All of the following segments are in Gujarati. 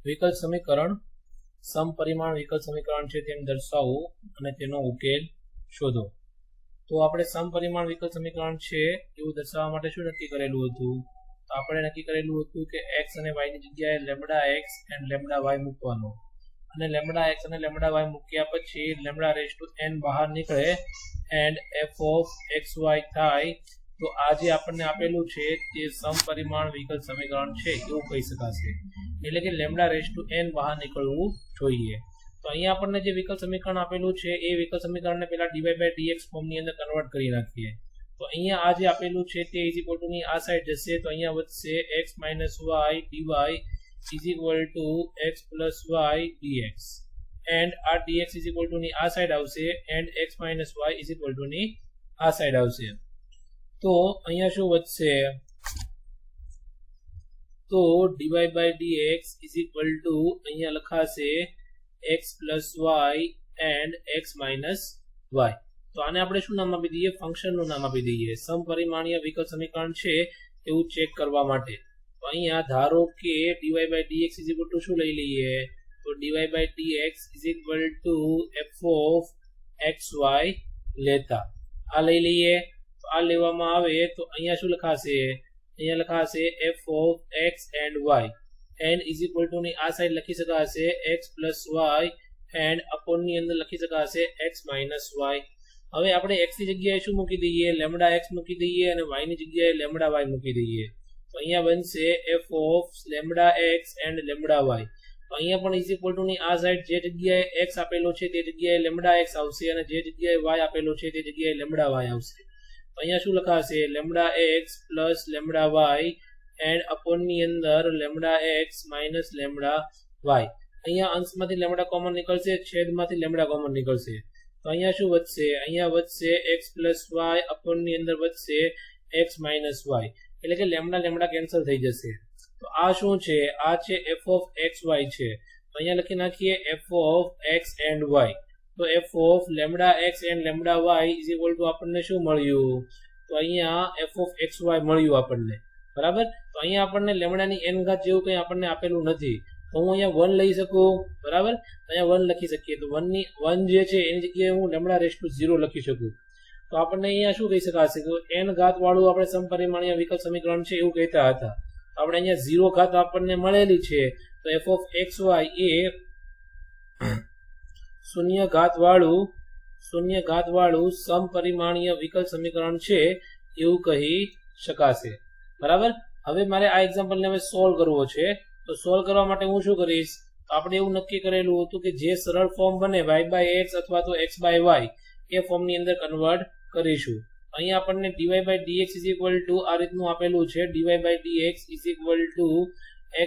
વિકલ સમીકરણ સમપરિમાણ વિકલ સમીકરણ છે તેમ દર્શાવવું અને તેનો ઉકેલ શોધો। તો આપણે સમપરિમાણ વિકલ સમીકરણ છે એવું દર્શાવવા માટે શું નક્કી કરેલું હતું? તો આપણે નક્કી કરેલું હતું કે x અને y ની જગ્યાએ lambda x and lambda y મૂકવાનો, અને લેમ્ડા x અને લેમ્ડા y મૂક્યા પછી લેમ્ડા રેઝ ટુ n બહાર નીકળે એન્ડ f ઓફ xy થાય। તો આ જે આપણને આપેલું છે તે સમપરિમાણ વિકલ સમીકરણ છે એવું કહી શકાશે, એટલે કે લેમ્ડા રેઝ ટુ n બહાર નીકળવું જોઈએ। તો અહીંયા આપણને જે વિકલ સમીકરણ આપેલું છે એ વિકલ સમીકરણને પહેલા dy/dx ફોર્મની અંદર કન્વર્ટ કરી નાખીએ। તો અહીંયા આ જે આપેલું છે તે ઇઝ ઇક્વલ ટુ ની આ સાઈડ જશે, તો અહીંયા વધશે x - y dy is equal two x + y dx, and આ dx ઇઝ ઇક્વલ ટુ ની આ સાઈડ આવશે and x - y is equal to ની આ સાઈડ આવશે। તો અહીંયા શું વધશે? તો dy/dx ઇઝ ઇક્વલ ટુ અહીંયા લખાશે x + y and x - y। તો આને આપણે શું નામ આપી દઈએ? ફંક્શનનું નામ આપી દઈએ, સમપરિમાણીય વિકલ સમીકરણ છે એવું ચેક કરવા માટે। તો અહીંયા ધારો કે dy/dx ઇઝ ઇક્વલ ટુ શું લઈ લઈએ? તો dy/dx is equal two f of xy લેતા આ લઈ લઈએ। તો આ લેવામાં આવે તો અહીંયા શું લખાશે? અહીંયા લખાશે f of x and y, and is equal to ની આ સાઈડ લખી શકાશે x + y એન્ડ અપોન ની અંદર લખી શકાશે x - y। હવે આપણે x ની જગ્યાએ શું મૂકી દઈએ? લેમ્ડા x મૂકી દઈએ અને y ની જગ્યાએ લેમ્ડા y મૂકી દઈએ। તો અહીંયા બનશે f of lambda x and lambda y। તો અહીંયા પણ ઇઝ ઇક્વલ ટુ ની આ સાઈડ જે જગ્યાએ x આપેલો છે તે જગ્યાએ લેમ્ડા x આવશે અને જે જગ્યાએ y આપેલો છે તે જગ્યાએ લેમ્ડા y આવશે। તો અહીંયા શું લખાશે? Lambda x plus lambda y and upon ની અંદર lambda x minus lambda y। અહીંયા અંશમાંથી લેમ્ડા કોમન નીકળશે, છેદમાંથી લેમ્ડા કોમન નીકળશે। તો અહીંયા શું વધશે? અહીંયા વધશે x + y અપોન ની અંદર વધશે x - y, એટલે કે લેમ્ડા લેમ્ડા કેન્સલ થઈ જશે। તો આ શું છે? આ છે f ઓફ xy છે। તો અહીંયા લખી નાખીએ f of x and y। તો f of lambda x and lambda y is equal two આપણને શું મળ્યું? તો અહીંયા f ઓફ xy મળ્યું આપણને, બરાબર। તો અહીંયા આપણને લેમ્ડાની n ઘાત જેવું કંઈ આપણને આપેલું નથી, તો હું અહીંયા 1 લઈ શકું, બરાબર। અહીંયા 1 લખી શકીએ, તો 1 જે છે એની જગ્યાએ હું લેમ્ડા રેઝ ટુ 0 લખી શકું। તો આપણને અહીંયા શું કહી શકાશે કે n ઘાત વાળું આપણે સમપરિમાણીય વિકલ સમીકરણ છે એવું કહેતા હતા। આપણે અહીંયા 0 ઘાત આપણને મળેલી છે, તો f ઓફ xy એ શૂન્ય ઘાત વાળું સમપરિમાણીય વિકલ સમીકરણ છે એવું કહી શકાશે, બરાબર। હવે મારે આ એક્ઝામ્પલને હવે સોલ્વ કરવો છે। તો સોલ્વ કરવા માટે હું શું કરીશ? તો આપણે એવું નક્કી કરેલું હતું કે જે સરળ ફોર્મ બને y/x અથવા તો x/y એ ફોર્મની અંદર કન્વર્ટ કરીશું। અહીંયા આપણને dy/dx ઇઝ ઇક્વલ ટુ આ રીતનું આપેલું છે, dy/dx is equal two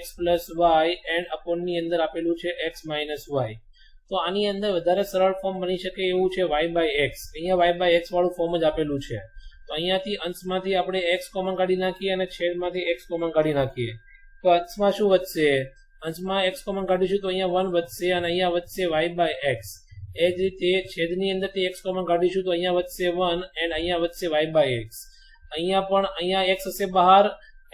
x + y and upon ની અંદર આપેલું છે x - y। તો આની અંદર વધારે સરળ ફોર્મ બની શકે એવું છે y/x, અહીંયા y/x વાળું ફોર્મ જ આપેલું છે। તો અહીંયાથી અંશમાંથી આપણે x કોમન કાઢી નાખીએ અને છેદમાંથી x કોમન કાઢી નાખીએ। તો અંશમાં શું વધશે? અંશમાં x કોમન કાઢીશું તો અહીંયા 1 વધશે અને અહીંયા વધશે y/x। એ જ રીતે છેદની અંદરથી x કોમન કાઢીશું તો અહીંયા વધશે 1 એન્ડ અહીંયા વધશે y/x। અહીંયા x હશે બહાર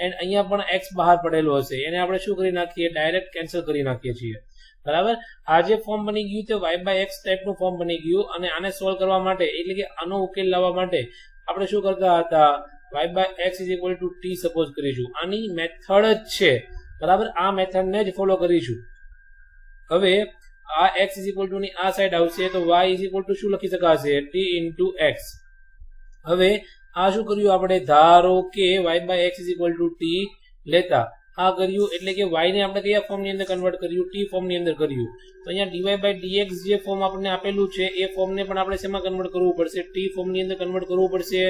એન્ડ અહીંયા પણ x બહાર પડેલો હશે, એને આપણે શું કરી નાખીએ? ડાયરેક્ટ કેન્સલ કરી નાખીએ છીએ, બરાબર। આ જે ફોર્મ બની ગયું તે y/x ટાઈપનું ફોર્મ બની ગયું, અને આને સોલ્વ કરવા માટે એટલે કે આનો ઉકેલ લાવવા માટે આપણે શું કરતા હતા? y/x is equal two t suppose કરીશું, આની મેથડ જ છે, બરાબર। આ મેથડને જ ફોલો કરીશું। હવે આ x ઇઝ ઇક્વલ ટુ ની આ સાઈડ આવશે તો y ઇઝ ઇક્વલ ટુ શું લખી શકાશે? t * x। હવે આ શું કર્યું આપણે? ધારો કે y/x is equal two t લેતા આ કર્યું, એટલે કે y ને આપણે કયા ફોર્મની અંદર કન્વર્ટ કર્યું? t ફોર્મની અંદર કર્યું। તો અહીંયા dy/dx જે ફોર્મ આપણને આપેલું છે એ ફોર્મને પણ આપણે શેમાં કન્વર્ટ કરવું પડશે? t ફોર્મની અંદર કન્વર્ટ કરવું પડશે।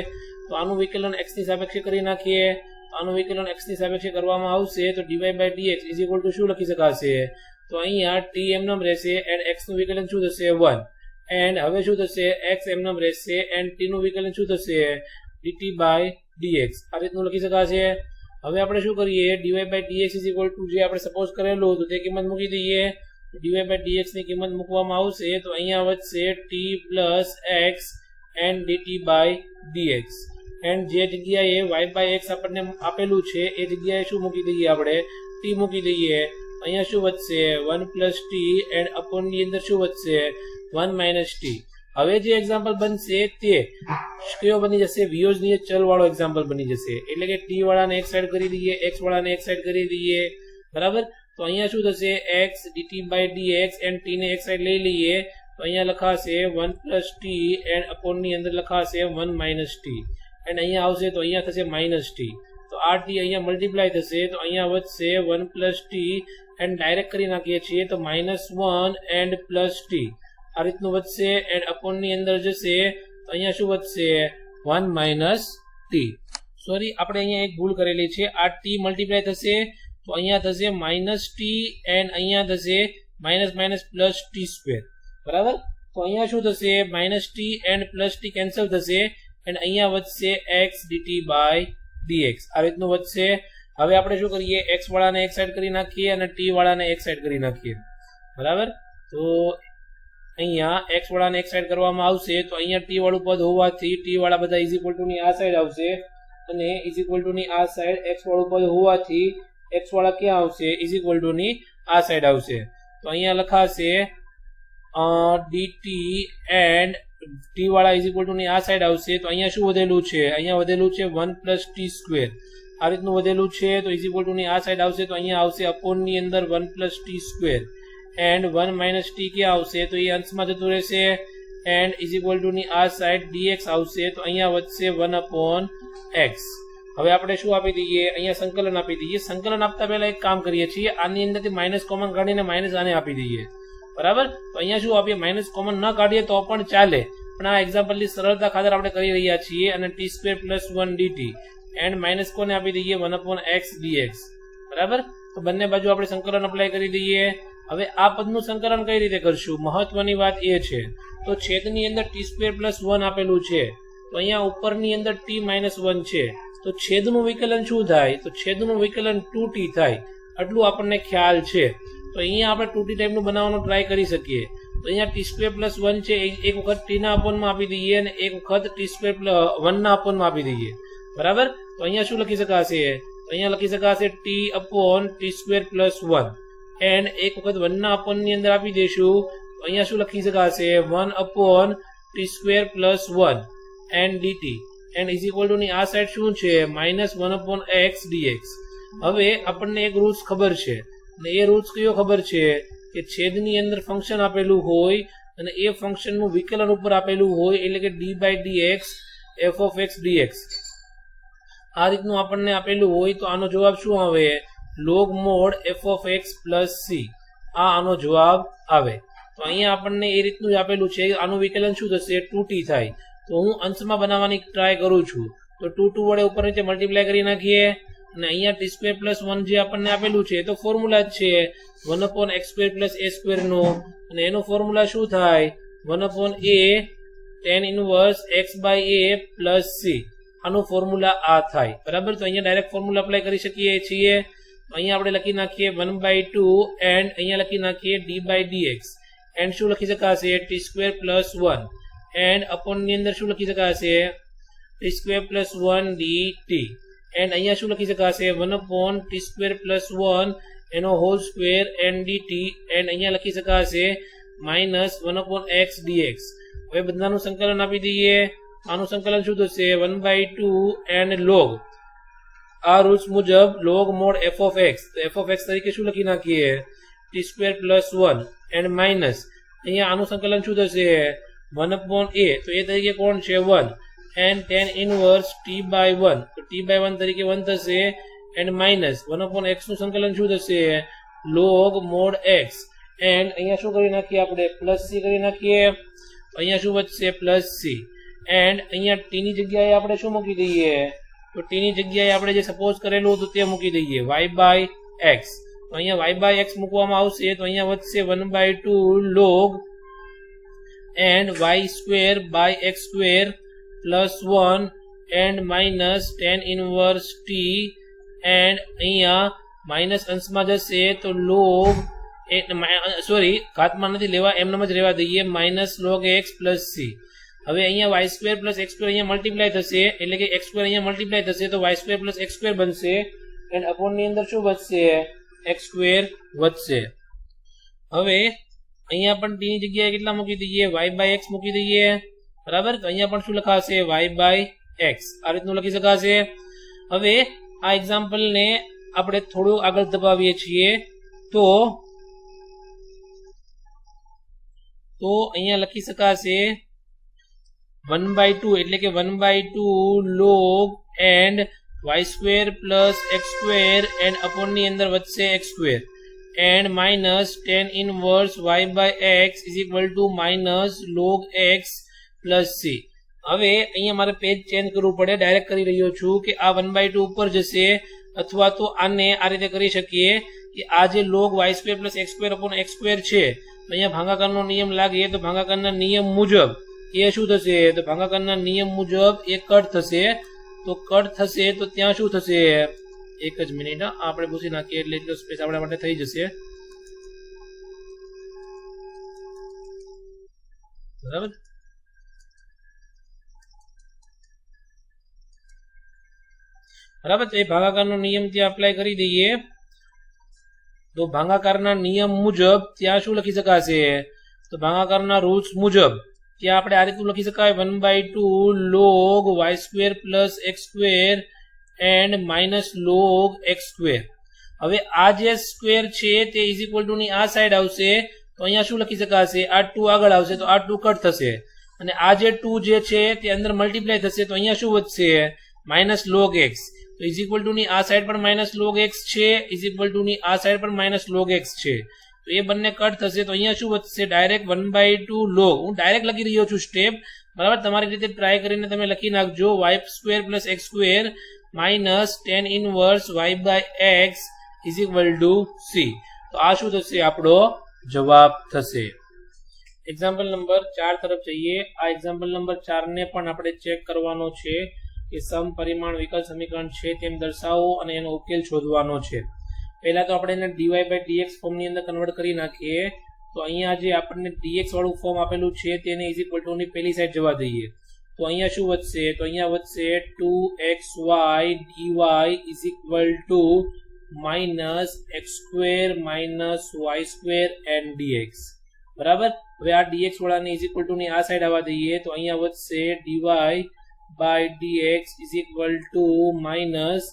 તો આનું વિકલન x ની સાપેક્ષે કરી નાખીએ। આનું વિકલન x ની સાપેક્ષે કરવામાં આવશે તો dy/dx ઇઝ ઇક્વલ ટુ શું લખી શકાશે? તો અહીંયા t એમનેમ રહેશે એન્ડ x નું વિકલન શું થશે? 1, એન્ડ હવે શું થશે? x એમનેમ રહેશે એન્ડ t નું વિકલન શું થશે? dt/dx। આ રીતનું લખી શકાશે। હવે આપણે શું કરીએ? dy/dx ઇઝ ઇક્વલ ટુ જે આપણે સપોઝ કરેલું હતું તે કિંમત મૂકી દઈએ। dy/dx ની કિંમત મૂકવામાં આવશે તો અહીંયા વધશે t + x and dt/dx, and જે જગ્યાએ y/x આપણને આપેલું છે એ જગ્યાએ શું મૂકી દઈએ? આપણે t મૂકી દઈએ। અહીંયા શું વધશે 1 પ્લસ ટી એન્ડ અપોન ની અંદર શું વધશે 1 માઇનસ ટી. હવે જે એક્ઝામ્પલ બનશે તે કયો બની જશે વિયોજનીય ચલ વાળો એક્ઝામ્પલ બની જશે. એટલે કે ટી વાળાને એક સાઈડ કરી દઈએ, એક્સ વાળાને એક સાઈડ કરી દઈએ, બરાબર. તો અહીંયા શું થશે x dt by dx and t ને એક સાઈડ લઈ લઈએ તો અહીંયા લખાશે 1 પ્લસ ટી એન્ડ અપોન ની અંદર લખાશે 1 માઇનસ ટી એન્ડ અહીંયા આવશે તો અહીંયા થશે માઇનસ ટી. તો આ ટી અહીંયા મલ્ટીપ્લાય થશે તો અહીંયા વધશે 1 પ્લસ ટી એન્ડ ડાયરેક્ટ કરી નાખીએ છીએ તો -1 એન્ડ પ્લસ ટી આ રીતનું વધશે એન્ડ અપોન ની અંદર જશે તો અહીંયા શું વધશે 1 માઇનસ ટી. સોરી આપણે અહીંયા એક ભૂલ કરેલી છે, આ ટી મલ્ટીપ્લાય થશે તો અહીંયા થશે માઇનસ ટી એન્ડ અહીંયા થશે minus minus plus T square, બરાબર. તો અહીંયા શું થશે minus T and plus T cancel થશે એન્ડ અહીંયા વધશે એક્સ ડીટી બાય ડીએક્સ આ રીતનું વધશે. હવે આપણે શું કરીએ એક્સ વાળાને એક સાઈડ કરી નાખીએ અને ટી વાળાને એક સાઈડ કરી નાખીએ, બરાબર. તો અહીંયા એક્સ વાળાને એક સાઈડ કરવામાં આવશે તો અહીંયા ટી વાળું પદ હોવાથી ટી વાળા બધા ઇઝ ઇક્વલ ટુ ની આ સાઈડ આવશે અને ઇઝ ઇક્વલ ટુ ની આ સાઈડ એક્સ વાળું પદ હોવાથી એક્સ વાળા ક્યાં આવશે ઇઝ ઇક્વલ ટુ ની આ સાઈડ આવશે. તો અહીંયા લખાશે ડીટી એન્ડ ટી વાળા ઇઝ ઇક્વલ ટુ ની આ સાઈડ આવશે તો અહીંયા શું વધેલું છે અહીંયા વધેલું છે 1 પ્લસ ટી સ્ક્વેર આ રીતનું વધેલું છે તો ઇઝ ઇક્વલ ટુ ની આ સાઈડ આવશે તો અહીંયા આવશે અપોન ની અંદર 1 plus T square and 1 minus T ક્યાં આવશે તો એ અંશમાં જતું રહેશે એન્ડ ઇઝ ઇક્વલ ટુ ની આ સાઈડ ડીએક્સ આવશે તો અહીંયા વધશે 1 અપોન એક્સ. હવે આપણે શું આપી દઈએ અહીંયા સંકલન આપી દઈએ. સંકલન આપતા પહેલા એક કામ કરીએ છીએ, આની અંદરથી માઇનસ કોમન કાઢીને માઇનસ આને આપી દઈએ, બરાબર. તો અહીંયા શું આપીએ માઇનસ કોમન ન કાઢીએ તો પણ ચાલે પણ આ એક્ઝામ્પલની સરળતા ખાતર આપણે કરી રહ્યા છીએ અને T square plus 1 DT and minus કોને આપી દઈએ 1 અપોન એક્સ ડીએક્સ, બરાબર. તો બંને બાજુ આપણે સંકલન અપ્લાય કરી દઈએ. હવે આ પદનું સંકલન કઈ રીતે કરશું મહત્વની વાત એ છે તો છેદની અંદર ટી સ્ક્વેર પ્લસ 1 આપેલું છે તો અહીંયા ઉપરની અંદર ટી માઇનસ 1 છે તો છેદનું વિકલન શું થાય તો છેદનું વિકલન 2t થાય આટલું આપણને ખ્યાલ છે. તો અહીંયા આપણે 2t ટાઈપનું બનાવવાનો ટ્રાય કરી શકીએ. તો અહીંયા ટી સ્ક્વેર પ્લસ 1 છે એક વખત ટીના અપોનમાં આપી દઈએ અને એક વખત ટી સ્ક્વેર 1 ના અપોનમાં આપી દઈએ, બરાબર. તો અહીંયા શું લખી શકાશે તો અહીંયા લખી શકાશે T upon T square plus 1 and એક વખત 1 ના અપોનની અંદર આપી દઈશું તો અહીંયા શું લખી શકાશે 1 upon T square plus 1 and DT and is equal to ની આ સાઈડ શું છે -1 અપોન એક્સ ડીએક્સ. હવે આપણને એક રૂલ્સ ખબર છે અને એ રૂલ્સ કયો ખબર છે કે છેદની અંદર ફંક્શન આપેલું હોય અને એ ફંક્શનનું વિકલન ઉપર આપેલું હોય એટલે કે d by dx f of x dx આ રીતનું આપણને આપેલું હોય તો આનો જવાબ શું આવે log mode F of x plus C આનો જવાબ આવે. તો અહીંયા આપણને એ રીતનું જ આપેલું છે આનું વિકલન શું થશે 2t થાય. તો હું અંશમાં બનાવવાની ટ્રાય કરું છું તો 2 વડે ઉપર નીચે મલ્ટીપ્લાય કરી નાખીએ અને અહીંયા ટી સ્ક્વેર પ્લસ 1 જે આપણને આપેલું છે તો ફોર્મ્યુલા જ છે 1 upon x square plus a સ્ક્વેરનો અને એનો ફોર્મ્યુલા શું થાય 1 upon a tan inverse x by a plus c આનું ફોર્મ્યુલા આ થાય, બરાબર. તો અહીંયા ડાયરેક્ટ ફોર્મ્યુલા અપ્લાય કરી શકીએ છીએ. અહીંયા આપણે લખી નાખીએ 1/2 એન્ડ અહીંયા લખી નાખીએ ડી બાય ડીએક્સ એન્ડ શું લખી શકાશે T square plus 1 and upon ની અંદર શું લખી શકાશે T square plus 1 DT and અહીંયા શું લખી શકાશે 1 અપોન ટી સ્ક્વેર પ્લસ 1 એનો whole square and DT and અહીંયા લખી શકાશે -1 અપોન એક્સ ડીએક્સ. હવે બધાનું સંકલન આપી દઈએ. આનું સંકલન શું થશે 1/2 એન્ડ લોગ આ રૂલ્સ મુજબ log mode F of x તો એફ ઓફ એક્સ તરીકે શું લખી નાખીએ T square plus 1 and minus અહીંયા આનું સંકલન શું થશે 1 અપોન એ તો એ તરીકે કોણ છે 1 and tan inverse t by 1 તો ટી બાય 1 તરીકે 1 થશે એન્ડ માઇનસ 1 અપોન એક્સ નું સંકલન શું થશે લોગ મોડ એક્સ એન્ડ અહીંયા શું કરી નાખીએ આપણે પ્લસ સી કરી નાખીએ અહીંયા શું વધશે પ્લસ સી એન્ડ અહીંયા ટી ની જગ્યાએ આપણે શું મૂકી દઈએ તો ટી ની જગ્યાએ આપણે જે સપોઝ કરેલું હતું તે મૂકી દઈએ y બાય એક્સ. તો અહીંયા y બાય એક્સ મૂકવામાં આવશે તો અહીંયા વધશે 1/2 log and y square by x square plus 1 and minus tan inverse t and અહીંયા માઇનસ અંશમાં જશે તો લોગ સોરી ઘાતમાં નથી લેવા એમનેમ જ રહેવા દઈએ -log x પ્લસ સી. હવે અહીંયા y square plus x square અહીંયા મલ્ટીપ્લાય થશે એટલે કે એક્સ સ્ક્વેર અહીંયા મલ્ટીપ્લાય થશે તો y square plus x square બનશે એન્ડ અપોન ની અંદર શું બચશે એક્સ સ્ક્વેર વધશે. હવે અહીંયા પણ t ની જગ્યાએ કેટલા મૂકી દઈએ, y બાય એક્સ મૂકી દઈએ, બરાબર. તો અહીંયા પણ શું લખાશે, y બાય એક્સ. આ રીતનું લખી શકાશે. હવે આ એક્ઝામ્પલને આપણે થોડું આગળ દબાવીએ છીએ તો અહીંયા લખી શકાશે 1/2 એટલે કે 1/2 log and y square plus x square and upon ની અંદર વધશે x square and minus tan inverse y by x is equal to minus log x plus c. હવે અહીંયા મારે પેજ ચેન્જ કરવું પડે, ડાયરેક્ટ કરી રહ્યો છું કે આ 1/2 ઉપર જશે, અથવા તો આને આ રીતે કરી શકીએ કે આ જે log y square plus x square upon x square છે, અહીંયા ભાગાકારનો નિયમ લાગે તો ભાગાકારના નિયમ મુજબ એ શું થશે, તો ભાગાકારના નિયમ મુજબ એ કટ થશે. તો કટ થશે તો ત્યાં શું થશે, એક જ મિનિટ આપણે પૂછી નાખીએ એટલે એટલો સ્પેસ આપણા માટે થઈ જશે, બરાબર. બરાબર, તો એ ભાગાકારનો નિયમ ત્યાં અપ્લાય કરી દઈએ. તો ભાગાકારના નિયમ મુજબ ત્યાં શું લખી શકાશે, તો ભાગાકારના રૂલ્સ મુજબ ત્યાં આપણે આ રીતનું લખી શકાય 1/2 log y square plus x square and minus log x square. હવે આ જે સ્ક્વેર છે તે ઇઝ ઇક્વલ ટુ ની આ સાઈડ આવશે, તો અહીંયા શું લખી શકાશે, આ 2 આગળ આવશે તો આ 2 કટ થશે, અને આ જે 2 જે છે તે અંદર મલ્ટીપ્લાય થશે, તો અહીંયા શું વધશે, માઇનસ log x. તો ઇઝ ઇક્વલ ટુ ની આ સાઈડ પણ માઇનસ log x છે, ઇઝ ઇક્વલ ટુ ની આ સાઈડ પણ માઇનસ log x છે, તો એ બંને કટ થશે. તો અહીંયા શું વધશે, ડાયરેક્ટ 1/2 log. હું ડાયરેક્ટ લખી રહ્યો છું સ્ટેપ, બરાબર. તમારી રીતે ટ્રાય કરીને તમે લખી નાખજો, y square plus x square minus tan inverse y by x is equal to c. તો આ શું થશે, આપણો જવાબ થશે. એક્ઝામ્પલ નંબર 4 તરફ જઈએ. આ એક્ઝામ્પલ નંબર 4 ને પણ આપણે ચેક કરવાનો છે કે સમપરિમાણ વિકલ સમીકરણ છે તેમ દર્શાવો અને એનો ઉકેલ શોધવાનો છે. પહેલા તો આપણે એને dy by dx ફોર્મની અંદર કન્વર્ટ કરી નાખીએ. તો અહીંયા જે આપણને dx વાળું ફોર્મ આપેલું છે તેને ઇઝ ઇક્વલ ટુ ની પેલી સાઈડ જવા દઈએ. તો અહીંયા શું વધશે, તો અહીંયા વધશે 2xy dy is equal to minus x square minus y square and dx, બરાબર. હવે આ dx વાળાને ઇઝ ઇક્વલ ટુ ની આ સાઈડ આવવા દઈએ. તો અહીંયા વધશે dy by dx is equal to minus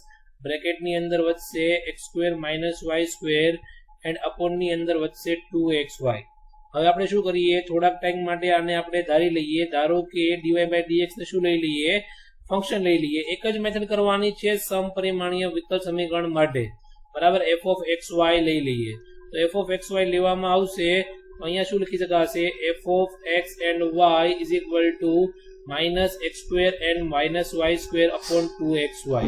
બ્રેકેટની અંદર વધશે x square minus y square and અપોનની અંદર વધશે 2xy. હવે આપણે શું કરીએ, થોડાક ટાઈમ માટે આને આપણે ધારી લઈએ. ધારો કે dy by dx ને શું લઈ લઈએ, ફંક્શન લઈ લઈએ. એક જ મેથડ કરવાની છે સમપરિમાણીય વિકલ સમીકરણ માટે, બરાબર. f of xy લઈ લઈએ. તો f of xy લેવામાં આવશે તો અહીંયા શું લખી શકાશે, f of x and y is equal to minus x square and minus y square upon 2xy.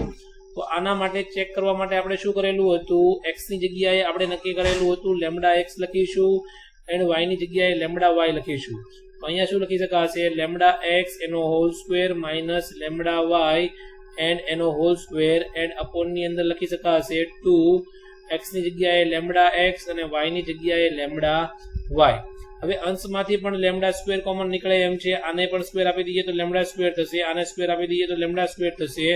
તો આના માટે ચેક કરવા માટે આપણે શું કરેલું હતું, x ની જગ્યાએ આપણે નક્કી કરેલું હતું લેમ્ડા x લખીશું એન્ડ y ની જગ્યાએ લેમ્ડા y લખીશું. તો અહીંયા શું લખી શકાશે, લેમ્ડા x એનો whole square minus lambda y and એનો હોલ સ્ક્વેર એન્ડ અપોન ની અંદર લખી શકાશે 2 x ની જગ્યાએ લેમ્ડા x અને y ની જગ્યાએ લેમ્ડા y. હવે અંશમાંથી પણ લેમ્ડા સ્ક્વેર કોમન નીકળે એમ છે. આને પણ સ્ક્વેર આપી દઈએ તો લેમ્ડા સ્ક્વેર થશે, આને સ્ક્વેર આપી દઈએ તો લેમ્ડા સ્ક્વેર થશે,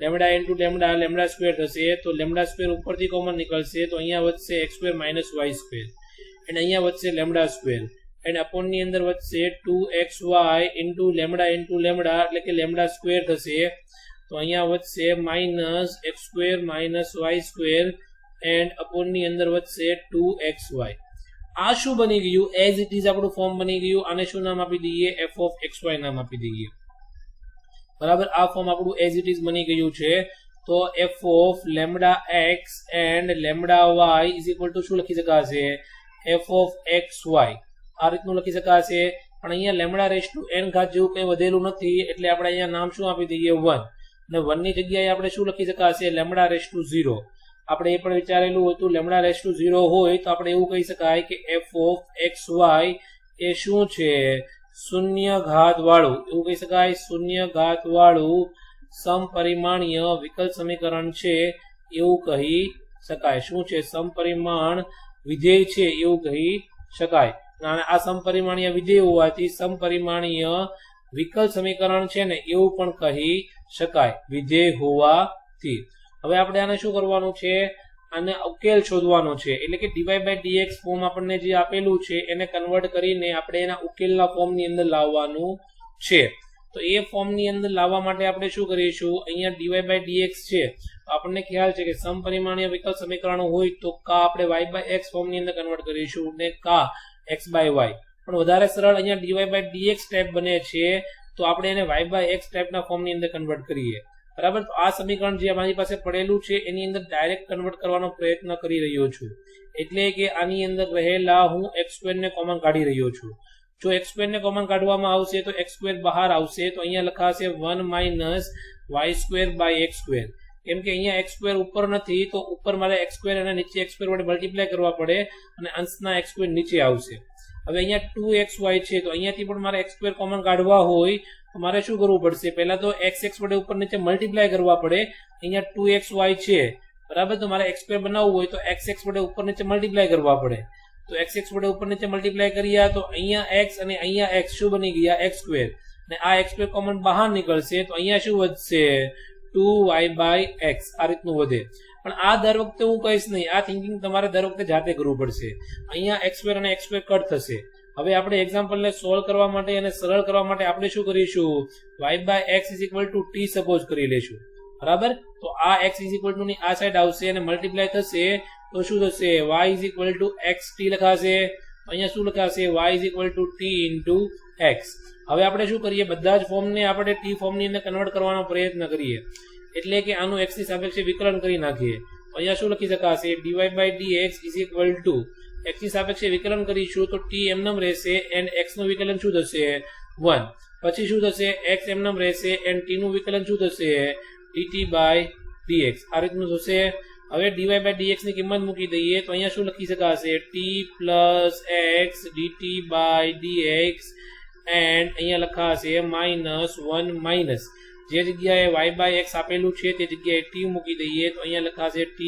lambda into lambda lambda square થશે. તો લેમ્ડા સ્ક્વેર ઉપરથી કોમન નીકળશે તો અહીંયા વધશે x square minus y square and અહીંયા વધશે લેમ્ડા સ્ક્વેર એન્ડ અપોન ની અંદર વધશે 2xy ઇન્ટુ લેમ્ડા એટલે કે લેમ્ડા સ્ક્વેર થશે. તો અહીંયા વધશે minus x square minus y square and upon ની અંદર વધશે 2xy. આ શું બની ગયું, એઝ ઇટ ઇઝ આપણું ફોર્મ બની ગયું. આને શું નામ આપી દઈએ, f of xy નામ આપી દઈએ, બરાબર. આ ફોર્મ આપણું એઝ ઇટ ઇઝ બની ગયું છે. તો f of lambda x and lambda y is equal two શું લખી શકાશે, f of xy આ રીતનું લખી શકાશે. પણ અહીંયા લેમ્ડા રેસ ટુ n ઘાત જેવું કંઈ વધેલું નથી એટલે આપણે અહીંયા નામ શું આપી દઈએ 1, અને 1 ની જગ્યાએ આપણે શું લખી શકાશે, લેમ્ડા રેસ ટુ 0. આપણે એ પણ વિચારેલું હતું લેમ્ડા રેસ ટુ 0 હોય તો આપણે એવું કહી શકાય કે f of xy એ શું છે, શૂન્ય ઘાત વાળું, એવું કહી શકાય શૂન્ય ઘાત વાળું સમપરિમાણીય વિકલ સમીકરણ છે એવું કહી શકાય. શું છે, સમપરિમાણ વિધેય છે એવું કહી શકાય. અને આ સમપરિમાણીય વિધેય હોવાથી સમપરિમાણીય વિકલ સમીકરણ છે ને એવું પણ કહી શકાય વિધેય હોવાથી. હવે આપણે આને શું કરવાનું છે, આને ઉકેલ શોધવાનો છે, એટલે કે dy/dx ફોર્મ આપણને જે આપેલું છે એને કન્વર્ટ કરીને આપણે એના ઉકેલના ફોર્મની અંદર લાવવાનું છે. તો એ ફોર્મની અંદર લાવવા માટે આપણે શું કરીશું, અહીંયા dy/dx છે, આપણને ખ્યાલ છે કે સમપરિમાણીય વિકલ સમીકરણો હોય તો કા આપણે y/x ફોર્મની અંદર કન્વર્ટ કરીશું ને કા x/y. પણ વધારે સરળ અહીંયા dy/dx ટાઈપ બને છે તો આપણે એને y/x ટાઈપના ફોર્મની અંદર કન્વર્ટ કરીએ. બરાબર. તો આ સમીકરણ જે અમારી પાસે પડેલું છે એની અંદર ડાયરેક્ટ કન્વર્ટ કરવાનો પ્રયત્ન કરી રહ્યો છું, એટલે કે આની અંદર રહેલા હું x² ને કોમન કાઢી રહ્યો છું. જો x² ને કોમન કાઢવામાં આવશે તો x² બહાર આવશે, તો અહીંયા લખાશે 1 - y²/x². કેમ કે અહીંયા x² ઉપર નથી તો ઉપર મારે x² અને નીચે x² વડે મલ્ટીપ્લાય કરવા પડે અને અંશના x² નીચે આવશે. હવે અહીંયા 2xy છે તો અહીંયાથી પણ મારે x² કોમન કાઢવા હોય તો મારે શું કરવું પડશે, પહેલા તો x વડે ઉપર નીચે મલ્ટીપ્લાય કરવા પડે. અહીંયા 2xy છે, બરાબર. તો મારે x² બનાવવું હોય તો x વડે ઉપર નીચે મલ્ટીપ્લાય કરવા પડે. તો x વડે ઉપર નીચે મલ્ટીપ્લાય કર્યા તો અહીંયા x અને અહીંયા x શું બની ગયા, x². અને આ x² કોમન બહાર નીકળશે તો અહીંયા શું વધશે, 2y/x. આ રીતનું વધે. પણ આ દર વખતે હું કહીશ નહીં, આ થિંકિંગ તમારે દર વખતે જાતે કરવું પડશે. અહીંયા x² અને x² કટ થશે. હવે આપણે એક્ઝામ્પલને સોલ્વ કરવા માટે અને સરળ કરવા માટે આપણે શું કરીશું, y/x = t સપોઝ કરી લેશું. બરાબર. તો આ x ની આ સાઈડ આવશે અને મલ્ટીપ્લાય થશે તો શું થશે, y = xt લખાશે. અહીંયા શું લખાશે, y = t × x. હવે આપણે શું કરીએ, બધા જ ફોર્મને આપણે t ફોર્મની અંદર કન્વર્ટ કરવાનો પ્રયત્ન કરીએ, એટલે કે આનું x ની સાપેક્ષે વિકલન કરી નાખીએ. અહીંયા શું લખી શકાશે, dy/dx = x ની સાપેક્ષે વિકલન કરીશું તો t એમનેમ રહેશે એન્ડ x નું વિકલન શું થશે, 1. પછી શું થશે, x એમનેમ રહેશે એન્ડ t નું વિકલન શું થશે, dt/dx. આ રીતનું થશે. હવે dy/dx ની કિંમત મૂકી દઈએ તો અહીંયા શું લખી શકાશે, t + x dt/dx એન્ડ અહીંયા લખાશે -1 - જે જગ્યાએ y/x આપેલું છે તે જગ્યાએ t મૂકી દઈએ તો અહીંયા લખાશે t²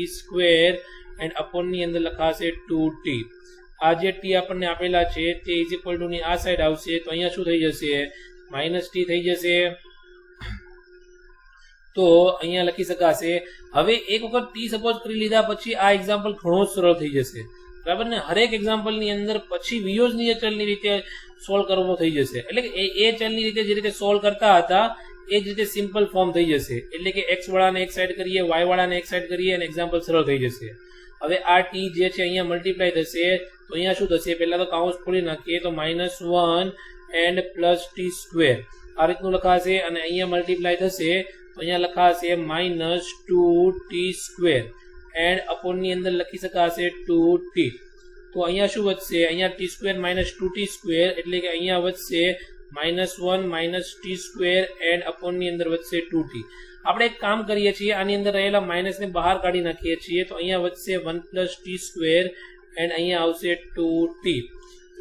એન્ડ અપોનની અંદર લખાશે 2t. આ જે t આપણને આપેલા છે તે = ની આ સાઈડ આવશે તો અહીંયા શું થઈ જશે, -t થઈ જશે. તો અહીંયા લખી શકાશે. હવે એક વખત t સપોઝ કરી લીધા પછી આ એક્ઝામ્પલ ઘણો સરળ થઈ જશે. બરાબર ને. હરેક એક્ઝામ્પલની અંદર પછી વિયોજનીય ચલની રીતે સોલ્વ કરવો થઈ જશે, એટલે કે એ ચલની રીતે જે રીતે સોલ્વ કરતા હતા એ જ રીતે સિમ્પલ ફોર્મ થઈ જશે. એટલે કે x વાળાને એક સાઈડ કરીએ, y વાળાને એક સાઈડ કરીએ અને એક્ઝામ્પલ સરળ થઈ જશે. હવે આ t જે છે અહીંયા મલ્ટીપ્લાય થશે તો અહીંયા શું થશે, પહેલા તો કાઉન્સ ખોલી નાખીએ તો -1 એન્ડ +t². આ રીતનું લખાશે અને અહીંયા મલ્ટીપ્લાય થશે તો અહીંયા લખાશે -2t² એન્ડ અપોનની અંદર લખી શકાશે 2t. તો અહીંયા શું વધશે, અહીંયા t² - 2t² એટલે કે અહીંયા વધશે -1 - t² એન્ડ અપોનની અંદર વધશે 2t. આપણે એક કામ કરીએ છીએ, આની અંદર રહેલા માઇનસને બહાર કાઢી નાખીએ છીએ તો અહીંયા વધશે 1 + t² એન્ડ અહીંયા આવશે 2t.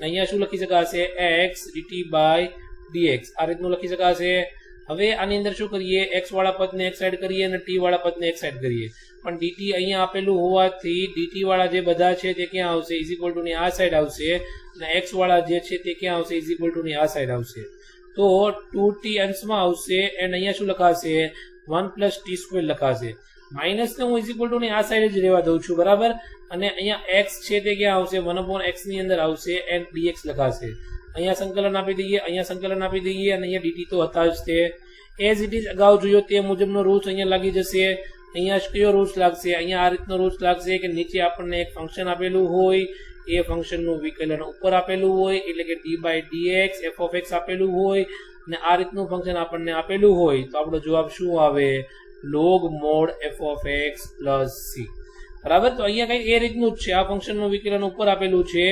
અહીંયા શું લખી શકાશે, x dt/dx. આ રીતનું લખી શકાશે. હવે આની અંદર શું કરીએ, x વાળા પદને એક સાઈડ કરીએ અને t વાળા પદને એક સાઈડ કરીએ. પણ dt અહીંયા આપેલું હોવાથી dt વાળા જે બધા છે તે ક્યાં આવશે, = ની આ સાઈડ આવશે અને x વાળા જે છે તે ક્યાં આવશે, = ની આ સાઈડ આવશે. તો 2t અંશમાં આવશે એન્ડ અહીંયા શું લખાશે, 1 + t² લખાશે. માઇનસને હું = ની આ સાઈડ જ રહેવા દઉં છું, બરાબર. અને અહીંયા x છે તે ક્યાં આવશે, 1/x ની અંદર આવશે એન્ડ dx લખાશે. અહીંયા સંકલન આપી દઈએ, અહીંયા સંકલન આપી દઈએ અને અહીંયા dt તો હતા જ તે. એઝ ઇટ ઇઝ અગાઉ જોયો તે મુજબનો રૂલ્સ અહીંયા લાગી જશે. અહીંયા કયો રૂલ્સ લાગશે, અહીંયા આ રીતનો રૂલ્સ લાગશે કે નીચે આપણને એક ફંક્શન આપેલું હોય, એ ફંક્શનનું વિકલન ઉપર આપેલું હોય, એટલે કે d/dx f(x) આપેલું હોય અને આ રીતનું ફંક્શન આપણને આપેલું હોય તો આપણો જવાબ શું આવે, log mod f(x + c). બરાબર. તો અહીંયા કંઈ એ રીતનું જ છે, આ ફંક્શનનું વિકલન ઉપર આપેલું છે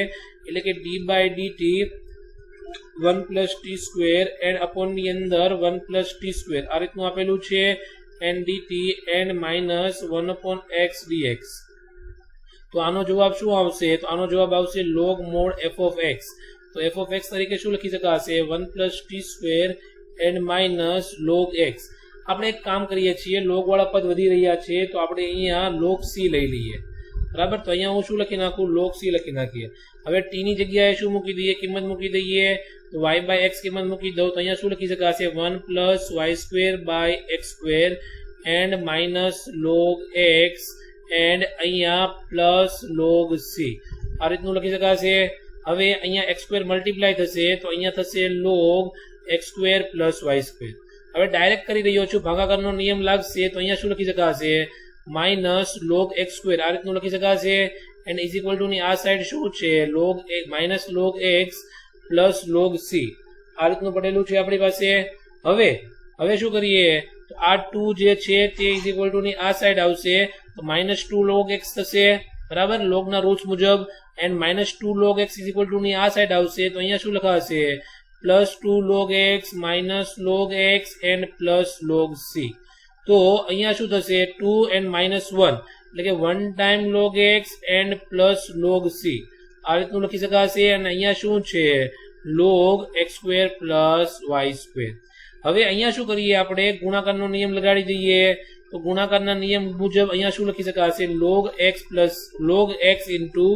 એટલે કે d/dt 1 + t² એન્ડ અપોનની અંદર 1 + t². આ રીતનું આપેલું છે and dt and -1/x dx. તો આનો જવાબ શું આવશે, તો આનો જવાબ આવશે log mod f(x). તો f(x) તરીકે શું લખી શકાશે, 1 + t² એન્ડ -log x. આપણે એક કામ કરીએ છીએ, log વાળા પદ વધી રહ્યા છે તો આપણે અહીંયા log c લઈ લઈએ. બરાબર. તો અહીંયા હું શું લખી નાખું, log c લખી નાખીએ. હવે t ની જગ્યાએ શું મૂકી દઈએ, કિંમત મૂકી દઈએ. તો y/x કિંમત મૂકી દઉં તો અહીંયા શું લખી શકાશે, 1 + y² / x² and -log x and અહીંયા પ્લસ લોગ સી આ રીતનું લખી શકાશે. હવે અહીંયા એક્સ સ્ક્વેર મલ્ટીપ્લાય થશે તો અહીંયા થશે log x square plus y square. હવે ડાયરેક્ટ કરી રહ્યો છું, ભાગાકારનો નિયમ લાગશે તો અહીંયા શું લખી શકાશે માઇનસ લોગ એક્સ સ્ક્વેર આ રીતનું લખી શકાશે. એન્ડ ઇઝ ઇક્વલ ટુ ની આ સાઈડ શું છે log minus log x plus log c આ રીતનું પડેલું છે આપણી પાસે. હવે શું કરીએ તો આ 2 જે છે તે ઇઝ ઇક્વલ ટુ ની આ સાઈડ આવશે તો માઇનસ 2 લોગ એક્સ થશે બરાબર લોગના રૂલ્સ મુજબ. And minus 2 log x is equal to ની આ સાઈડ આવશે તો અહીંયા શું લખાશે plus 2 log x minus log x and plus log C. તો અહીંયા શું થશે 2 એન્ડ માઇનસ 1 એટલે કે 1 time log x and plus log c આ રીતનું લખી શકાશે. અને અહીંયા શું છે log x square plus y square. હવે અહીંયા શું કરીએ આપણે ગુણાકારનો નિયમ લગાડી દઈએ તો ગુણાકારના નિયમ મુજબ અહીંયા શું લખી શકાશે log x into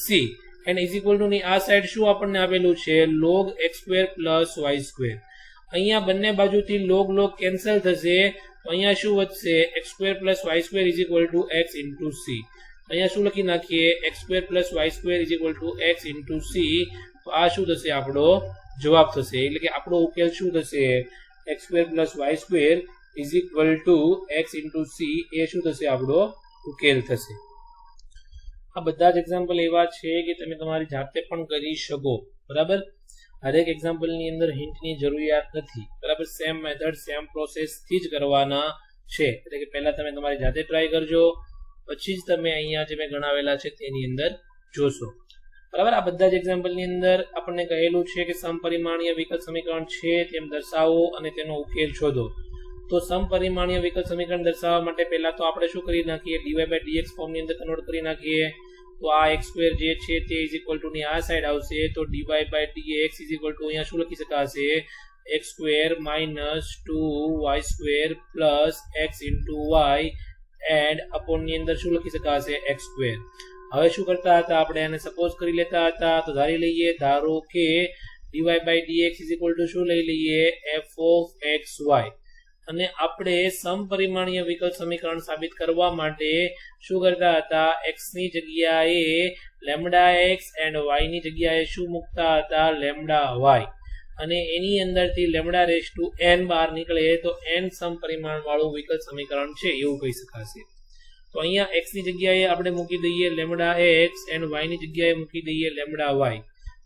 c and is equal to ની આ સાઈડ શું આપણને આપેલું છે log x square plus y square. અહીંયા બંને બાજુથી લોગ કેન્સલ થશે તો અહીંયા શું વધશે x square plus y square is equal to x into c. અહીંયા શું લખી નાખીએ x square plus y square is equal to x into c. તો આ શું થશે આપણો જવાબ થશે એટલે કે આપણો ઉકેલ શું થશે x square plus y square is equal to x into c એ શું થશે આપણો ઉકેલ થશે. આ બધા જ એક્ઝામ્પલ એવા છે કે તમે તમારી જાતે પણ કરી શકો બરાબર. હરેક એક્ઝામ્પલની અંદર હિન્ટની જરૂરિયાત નથી બરાબર. સેમ મેથડ સેમ પ્રોસેસથી જ કરવાના છે એટલે કે પહેલા તમે તમારી જાતે ટ્રાય કરજો પછી જ તમે અહીંયા જે મેં ગણાવેલા છે તેની અંદર જોશો બરાબર. આ બધા જ એક્ઝામ્પલની અંદર આપણને કહેલું છે કે સમપરિમાણીય વિકલ સમીકરણ છે તેમ દર્શાવો અને તેનો ઉકેલ શોધો. તો સમપરિમાણીય વિકલ સમીકરણ દર્શાવવા માટે પહેલા તો આપણે શું કરી નાખીએ dy/dx ફોર્મની અંદર કન્વર્ટ કરી નાખીએ. તો આ એક્સ સ્ક્વેર જે છે તે ઇઝ ઇક્વલ ટુ ની આ સાઈડ આવશે તો dy/dx ઇઝ ઇક્વલ ટુ અહીંયા શું લખી શકાશે x square minus 2y square plus x into y and અપોનની અંદર શું લખી શકાશે એક્સ સ્ક્વેર. હવે શું કરતા હતા આપણે આને સપોઝ કરી લેતા હતા તો ધારી લઈએ ધારો કે dy/dx ઇઝ ઇક્વલ ટુ શું લઈ લઈએ f of xy. અને આપણે સમપરિમાણીય વિકલ સમીકરણ સાબિત કરવા માટે શું કરતા હતા x ની જગ્યાએ લેમ્ડા x એન્ડ y ની જગ્યાએ શું મૂકતા હતા લેમ્ડા y અને એની અંદરથી લેમ્ડા રેઝ ટુ n બહાર નીકળે તો n સમપરિમાણ વાળું વિકલ સમીકરણ છે એવું કહી શકાશે. તો અહીંયા x ની જગ્યાએ આપણે મૂકી દઈએ લેમ્ડા x એન્ડ y ની જગ્યાએ મૂકી દઈએ લેમ્ડા y.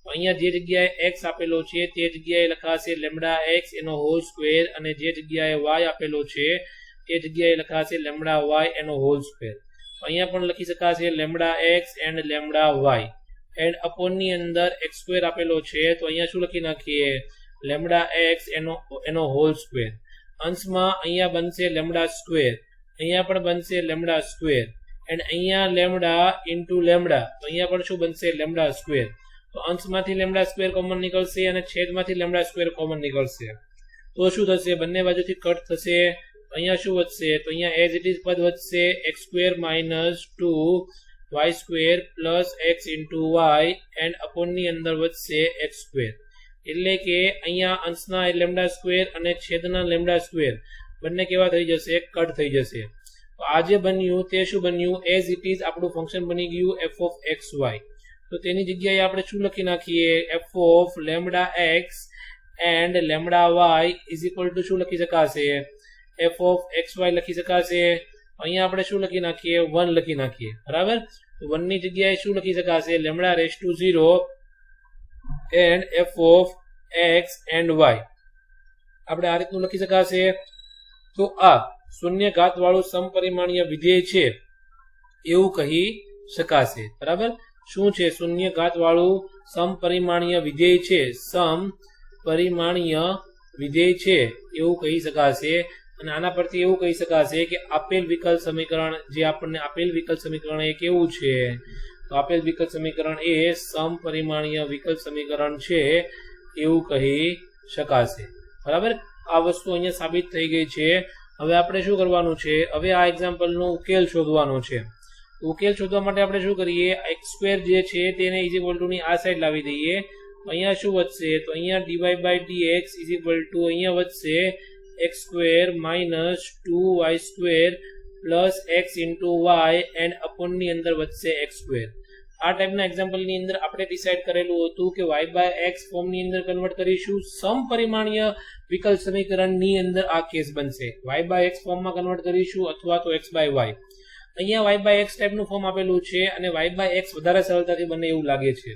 તો અહીંયા જે જગ્યાએ x આપેલો છે તે જગ્યાએ લખાશે લેમ્ડા x એનો હોલ સ્ક્વેર અને જે જગ્યાએ y આપેલો છે તે જગ્યાએ લખાશે લેમ્ડા y એનો હોલ સ્ક્વેર. તો અહીંયા પણ લખી શકાશે lambda x and lambda y and અપોનની અંદર x સ્ક્વેર આપેલો છે તો અહીંયા શું લખી નાખીએ લેમ્ડા x એનો હોલ સ્ક્વેર. અંશમાં અહીંયા બનશે લેમ્ડા સ્ક્વેર અહીંયા પણ બનશે લેમ્ડા સ્ક્વેર એન્ડ અહીંયા લેમ્ડા ઇન્ટુ લેમ્ડા તો અહીંયા પણ શું બનશે લેમ્ડા સ્ક્વેર. તો અંશમાંથી લેમ્ડા સ્ક્વેર કોમન નીકળશે અને છેદમાંથી લેમ્ડા સ્ક્વેર કોમન નીકળશે તો શું થશે બંને બાજુથી કટ થશે. અહીંયા શું વધશે તો અહીંયા એઝ ઇટ ઇઝ પદ વધશે x square minus 2y square plus x into y and અપોનની અંદર વધશે એક્સ સ્ક્વેર. એટલે કે અહીંયા અંશના લેમ્ડા સ્ક્વેર અને છેદના લેમ્ડા સ્ક્વેર બંને કેવા થઈ જશે કટ થઈ જશે. તો આ જે બન્યું તે શું બન્યું એઝ ઇટ ઇઝ આપણું ફંક્શન બની ગયું f of xy. તો તેની જગ્યાએ આપણે શું લખી નાખીએ f of lambda x and lambda y is equal two શું લખી શકાશે f of xy લખી શકાશે. અહીંયા આપણે શું લખી નાખીએ 1 લખી નાખીએ બરાબર. તો 1 ની જગ્યાએ શું લખી શકાશે lambda raise to 0 and f of x and y આપણે આ રીતનું લખી શકાશે. તો આ શૂન્ય ઘાત વાળું સમપરિમાણીય વિધેય છે એવું કહી શકાશે બરાબર. શું છે શૂન્ય ઘાત વાળું સમપરિમાણીય વિધેય છે સમપરિમાણીય વિધેય છે એવું કહી શકાશે. અને આના પરથી એવું કહી શકાશે કે આપેલ વિકલ સમીકરણ જે આપણને આપેલ વિકલ સમીકરણ એ કેવું છે તો આપેલ વિકલ સમીકરણ એ સમપરિમાણીય વિકલ સમીકરણ છે એવું કહી શકાશે બરાબર. આ વસ્તુ અહીંયા સાબિત થઈ ગઈ છે. હવે આપણે શું કરવાનું છે હવે આ એક્ઝામ્પલનો ઉકેલ શોધવાનો છે. ઉકેલ શોધવા માટે આપણે શું કરીએ x સ્ક્વેર જે છે તેને ઇઝ ઇક્વલ ટુ ની આ સાઈડ લાવી દઈએ. તો અહીંયા શું વધશે તો અહીંયા dy/dx ઇઝ ઇક્વલ ટુ અહીંયા વધશે x square minus 2y square plus x into y and અપોનની અંદર વધશે એક્સ સ્ક્વેર. આ ટાઈપના એક્ઝામ્પલની અંદર આપણે ડિસાઇડ કરેલું હતું કે વાય બાય એક્સ ફોર્મની અંદર કન્વર્ટ કરીશું. સમપરિમાણીય વિકલ્પ સમીકરણની અંદર આ કેસ બનશે. વાય બાય એક્સ ફોર્મમાં કન્વર્ટ કરીશું અથવા તો એક્સ બાય વાય. અહીંયા વાય બાય એક્સ ટાઈપનું ફોર્મ આપેલું છે અને વાય બાય એક્સ વધારે સરળતાથી બને એવું લાગે છે.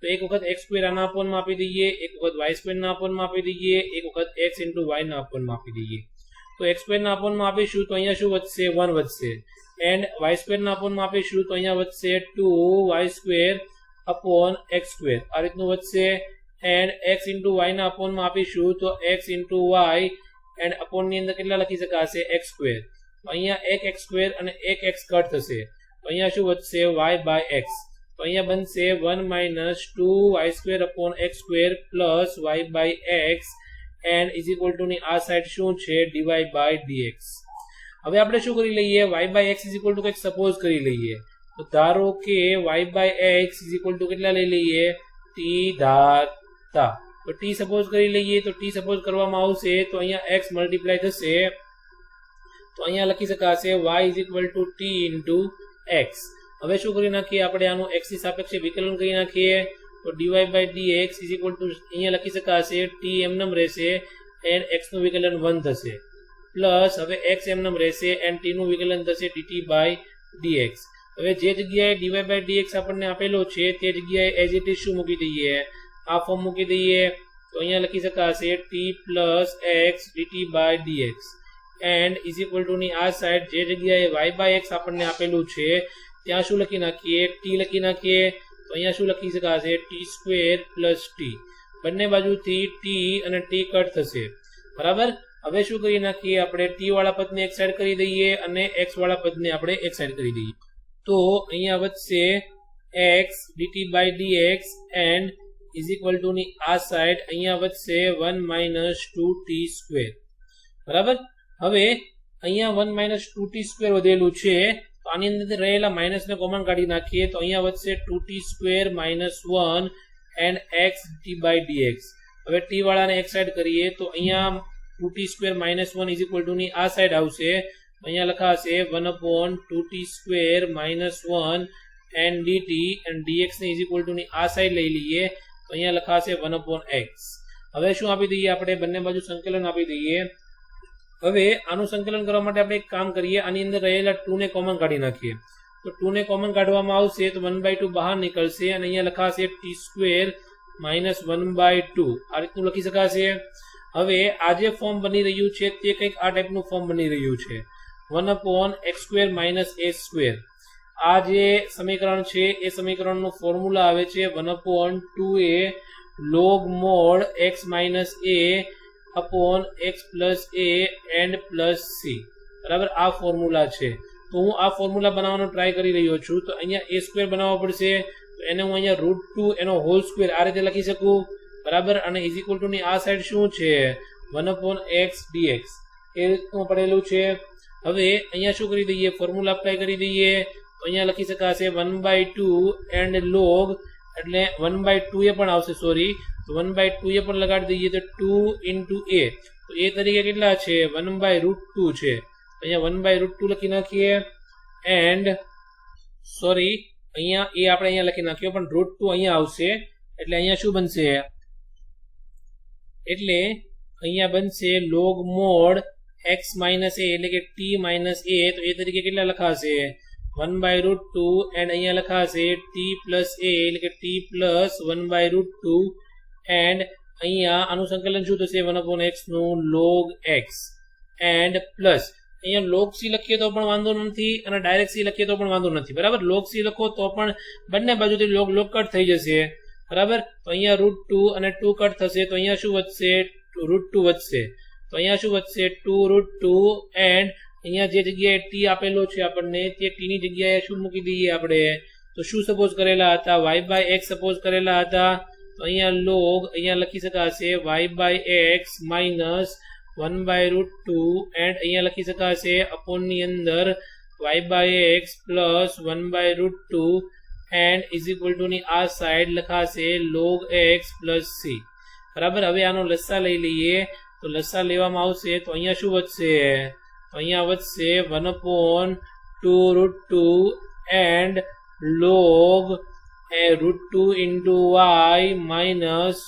તો એક વખત એક્સ સ્ક્વેર આના અપોનમાં આપી દઈએ, એક વખત વાય સ્ક્વેરના અપોનમાં આપી દઈએ, એક વખત એક્સ ઇન્ટુ વાયના અપોનમાં આપી દઈએ. તો એક્સ સ્ક્વેરના અપોનમાં આપીશું તો અહીંયા શું વધશે? 1 વધશે. એન્ડ વાય સ્ક્વેરના અપોનમાં આપીશું તો અહીંયા વધશે 2y square upon x square. આ રીતનું વધશે. એન્ડ એક્સ ઇન્ટુ વાયના અપોનમાં આપીશું તો એક્સ ઇન્ટુ વાય એન્ડ અપોનની અંદર કેટલા લખી શકાશે? X square. તો અહીંયા એક એક્સ સ્ક્વેર અને એક એક્સ કટ થશે તો અહીંયા શું વધશે? Y by x. તો અહીંયા બનશે 1 minus 2y square upon x square plus y by x and is equal to ની આ સાઈડ શું છે? Dy by dx. હવે આપણે શું કરી લઈએ? Y by x is equal to કંઈક સપોઝ કરી લઈએ. તો ધારો કે y by x is equal to કેટલા લઈ લઈએ? ટી ધારતા. તો ટી સપોઝ કરી લઈએ. તો ટી સપોઝ કરવામાં આવશે તો અહીંયા એક્સ મલ્ટીપ્લાય થશે તો અહીંયા લખી શકાશે y is equal two T into x. હવે શું કરી નાખીએ આપણે? આનું x ની સાપેક્ષે વિકલન કરી નાખીએ. તો dy by dx is equal to અહીંયા લખી શકાશે ટી એમનેમ રહેશે એન્ડ x નું વિકલન 1 થશે પ્લસ હવે x એમનેમ રહેશે એન્ડ t નું વિકલન થશે dt બાય dx. હવે જે જગ્યાએ dy બાય dx આપણને આપેલો છે તે જગ્યાએ એઝ ઇટ ઇઝ શું મૂકી દઈએ? આ ફોર્મ મૂકી દઈએ. તો અહીંયા લખી શકાશે t plus x dt by dx and is equal to ની આ સાઈડ જે જગ્યાએ y બાય x આપણને આપેલું છે ત્યાં શું લખી નાખીએ? t લખી નાખીએ. તો અહીંયા શું લખી શકાશે? t square plus t. બંને બાજુથી t અને t કટ થશે. બરાબર. હવે શું કરી નાખીએ આપણે? t વાળા પદને એક સાઈડ કરી દઈએ અને x વાળા પદને આપણે એક સાઈડ કરી દઈએ. તો અહીંયા વધશે x dt by dx and is equal to ની આ સાઈડ અહીંયા વધશે 1 માઇનસ 2t સ્ક્વેર. બરાબર. હવે અહીંયા 1 માઇનસ 2t સ્ક્વેર વધેલું છે તો આની અંદર રહેલા માઇનસને કોમન કાઢી નાખીએ તો અહીંયા વધશે 2t square minus 1 and x dt by dx. હવે t વાળાને એક સાઈડ કરીએ તો અહીંયા 2t square minus 1 is equal to ની આ સાઈડ આવશે. અહીંયા લખાશે 1 upon 2t square minus 1 and dt and dx ને ઇઝ ઇક્વલ ટુ ની આ સાઈડ લઈ લઈએ તો અહીંયા લખાશે 1 અપોન x. હવે શું આપી દઈએ આપણે? બંને બાજુ સંકલન આપી દઈએ. હવે આનું સંકલન કરવા માટે આપણે એક કામ કરીએ. આની અંદર રહેલા 2 ને કોમન કાઢી નાખીએ. તો 2 ને કોમન કાઢવામાં આવશે તો 1/2 બહાર નીકળશે અને અહીંયા લખાશે t સ્ક્વેર માઇનસ 1/2. આ રીતનું લખી શકાશે. હવે આ જે ફોર્મ બની રહ્યું છે તે કંઈક આ ટાઈપનું ફોર્મ બની રહ્યું છે 1 અપોન એક્સ સ્ક્વેર માઇનસ એ સ્ક્વેર. આ જે સમીકરણ છે એ સમીકરણનું ફોર્મ્યુલા આવે છે 1 upon 2a log mod x minus a upon x plus A and plus C. બરાબર. આ ફોર્મ્યુલા છે. તો હું આ ફોર્મ્યુલા બનાવવાનો ટ્રાય કરી રહ્યો છું. તો અહીંયા એ સ્ક્વેર બનાવવો પડશે તો એને હું અહીંયા √2 એનો હોલ સ્ક્વેર આ રીતે લખી શકું. બરાબર. અને ઇઝ ઇક્વલ ટુ ની આ સાઈડ શું છે? 1 અપોન એક્સ ડીએક્સ. એ રીતનું પડેલું છે. હવે અહીંયા શું કરી દઈએ? ફોર્મ્યુલા અપ્લાય કરી દઈએ. તો અહીંયા લખી શકાશે 1/2 એન્ડ લોગ એટલે 1/2 એ પણ આવશે. સોરી. તો 1/2 એ પણ લગાડી દઈએ તો 2 ઇન્ટુ એ. તો એ તરીકે કેટલા છે? 1/√2 છે. અહીંયા 1/√2 લખી નાખીએ એન્ડ સોરી અહીંયા એ આપણે અહીંયા લખી નાખ્યો પણ √2 અહીંયા આવશે એટલે અહીંયા શું બનશે? એટલે અહીંયા બનશે log mod x માઇનસ એ એટલે કે t માઇનસ એ. તો એ તરીકે કેટલા લખાશે? 1/√2 એન્ડ અહીંયા લખાશે t પ્લસ એ એટલે કે t પ્લસ 1/√2 એન્ડ અહીંયા આનું સંકલન શું થશે? 1 અપોન x નું log x એન્ડ પ્લસ અહીંયા log c લખીએ તો પણ વાંધો નથી અને ડાયરેક્ટ c લખીએ તો પણ વાંધો નથી. બરાબર. log c લખો તો પણ બંને બાજુથી log કટ થઈ જશે. બરાબર. તો અહીંયા √2 અને 2 કટ થશે તો અહીંયા શું વધશે? √2 વધશે. તો અહીંયા શું વધશે? 2√2 એન્ડ અહીંયા જે જગ્યાએ t આપેલો છે આપણને તે t ની જગ્યાએ શું મૂકી દઈએ આપણે? તો શું સપોઝ કરેલા હતા? y બાય x સપોઝ કરેલા હતા. તો અહીંયા log અહીંયા લખી શકાશે y by x minus 1/√2 and અહીંયા લખી શકાશે અપોન ની અંદર y by x plus 1/√2 and is equal to ની આ સાઈડ લખાશે log x પ્લસ c. બરાબર. હવે આનો લસ્સા લઈ લઈએ. તો લસ્સા લેવામાં આવશે તો અહીંયા શું વધશે? તો અહીંયા વધશે 1/2√2 and log √2 into y minus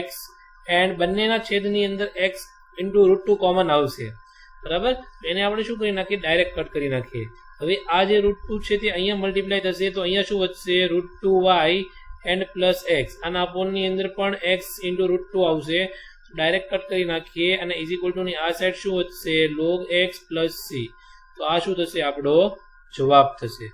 x and બંનેના છેદની અંદર x into √2 કોમન આવશે, બરાબર. એને આપણે શું કરી નાખીએ, ડાયરેક્ટ કટ કરી નાખીએ. હવે આ જે √2 છે તે અહીંયા મલ્ટીપ્લાય થશે, તો અહીંયા શું વધશે, √2y એન્ડ પ્લસ x. આના અપોનની અંદર પણ x into √2 આવશે, ડાયરેક્ટ કટ કરી નાખીએ અને ઇઝ ઇક્વલ ટુ ની આ સાઈડ શું વધશે, log x પ્લસ c. તો આ શું થશે, આપણો જવાબ થશે.